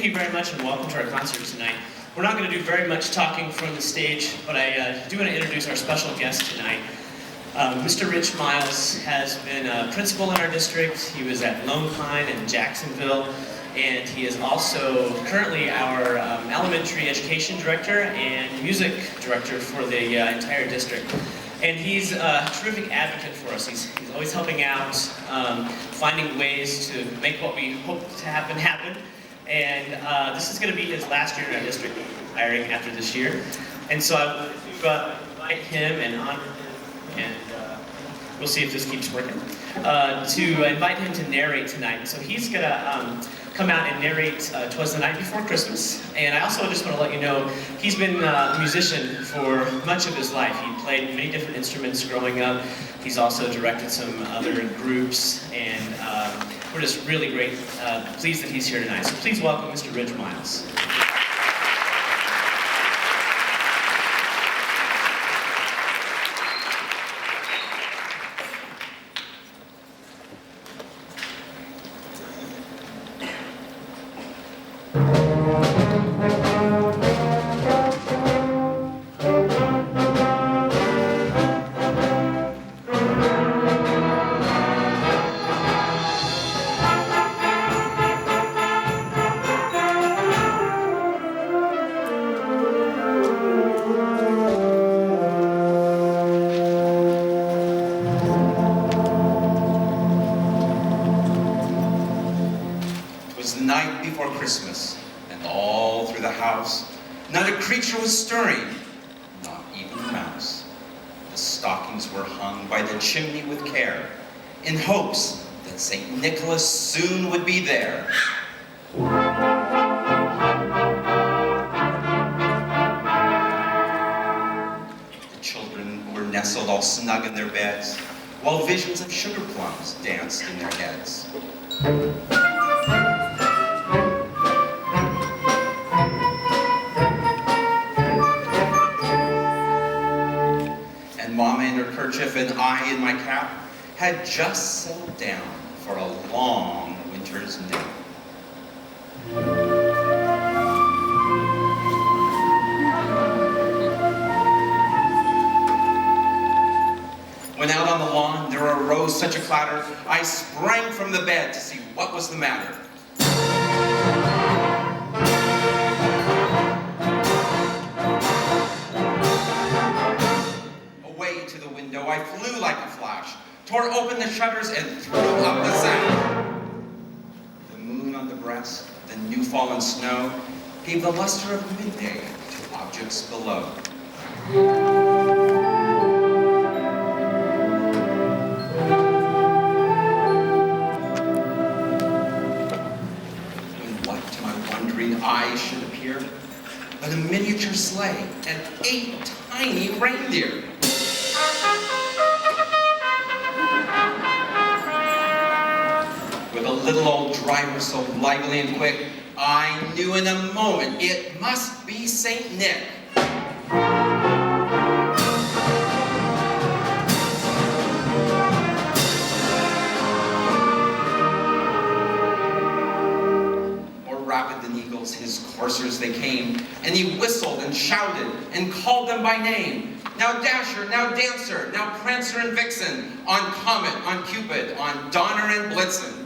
you very much and welcome to our concert tonight. We're not going to do very much talking from the stage, but I do want to introduce our special guest tonight. Mr. Rich Miles has been a principal in our district. He was at Lone Pine and Jacksonville, and he is also currently our elementary education director and music director for the entire district. And he's a terrific advocate for us. He's always helping out, finding ways to make what we hope to happen. And this is going to be his last year in our district, retiring after this year. And so I wanted to invite him and honor him, and we'll see if this keeps working, to invite him to narrate tonight. So he's going to come out and narrate 'Twas the Night Before Christmas. And I also just want to let you know, he's been a musician for much of his life. He played many different instruments growing up. He's also directed some other groups, and we're just really pleased that he's here tonight. So please welcome Mr. Rich Miles. Christmas, and all through the house, not a creature was stirring, not even a mouse. The stockings were hung by the chimney with care, in hopes that St. Nicholas soon would be there. The children were nestled all snug in their beds, while visions of sugar plums danced in their heads. Mama in her kerchief and I in my cap had just settled down for a long winter's nap. When out on the lawn there arose such a clatter, I sprang from the bed to see what was the matter. I flew like a flash, tore open the shutters, and threw up the sash. The moon on the breast, the new fallen snow, gave the luster of midday to objects below. When what to my wondering eyes should appear but a miniature sleigh and 8 tiny reindeer. With a little old driver so lively and quick, I knew in a moment it must be St. Nick. More rapid than eagles, his coursers they came, and he whistled and shouted and called them by name. Now Dasher, now Dancer, now Prancer and Vixen, on Comet, on Cupid, on Donner and Blitzen.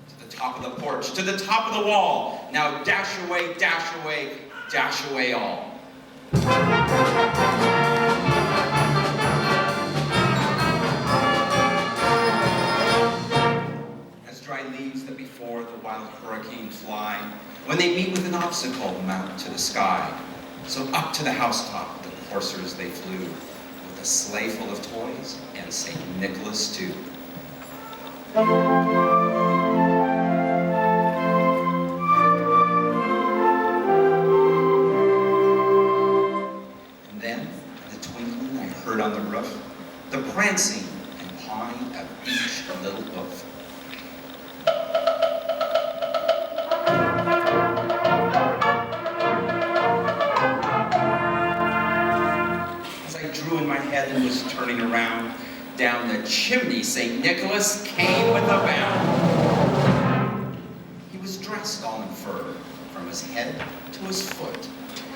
To the top of the porch, to the top of the wall, now dash away, dash away, dash away all. Leaves that before the wild hurricane fly, when they meet with an obstacle, mount to the sky. So up to the housetop the coursers they flew, with a sleigh full of toys and St. Nicholas too. And then, in the twinkling, I heard on the roof the prancing and pawing of each little hoof. head and was turning around. Down the chimney St. Nicholas came with a bound. He was dressed all in fur, from his head to his foot,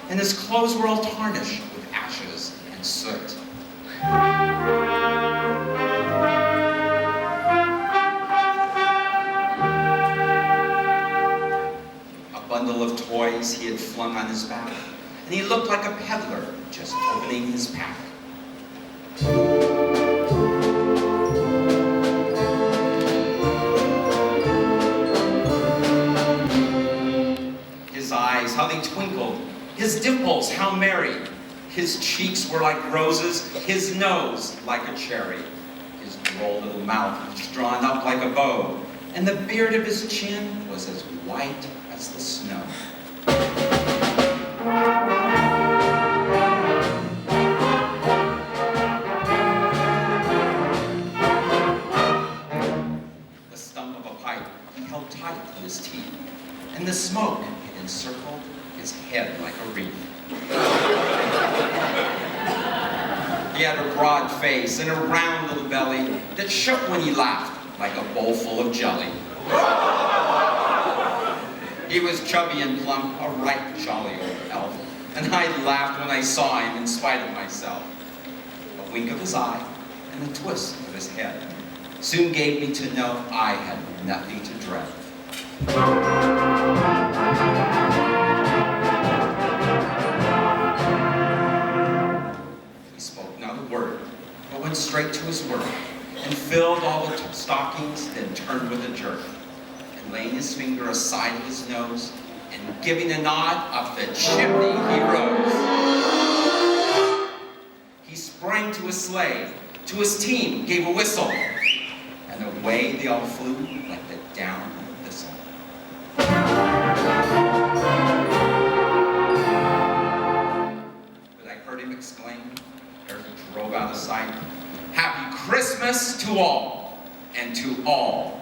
and his clothes were all tarnished with ashes and soot. A bundle of toys he had flung on his back, and he looked like a peddler just opening his pack. His eyes, how they twinkled, his dimples, how merry. His cheeks were like roses, his nose like a cherry. His droll little mouth was drawn up like a bow, and the beard of his chin was as white as the snow. The stump of a pipe he held tight in his teeth, and the smoke encircled his head like a wreath. He had a broad face and a round little belly that shook when he laughed like a bowl full of jelly. He was chubby and plump, a right jolly old elf, and I laughed when I saw him in spite of myself. A wink of his eye and a twist of his head soon gave me to know I had nothing to dread. He spoke not a word, but went straight to his work, and filled all the stockings, then turned with a jerk, and laying his finger aside of his nose, and giving a nod, up the chimney he rose. He sprang to his sleigh, to his team gave a whistle, and away they all flew like the down of a thistle. But I heard him exclaim, ere he drove out of sight, "Happy Christmas to all, and to all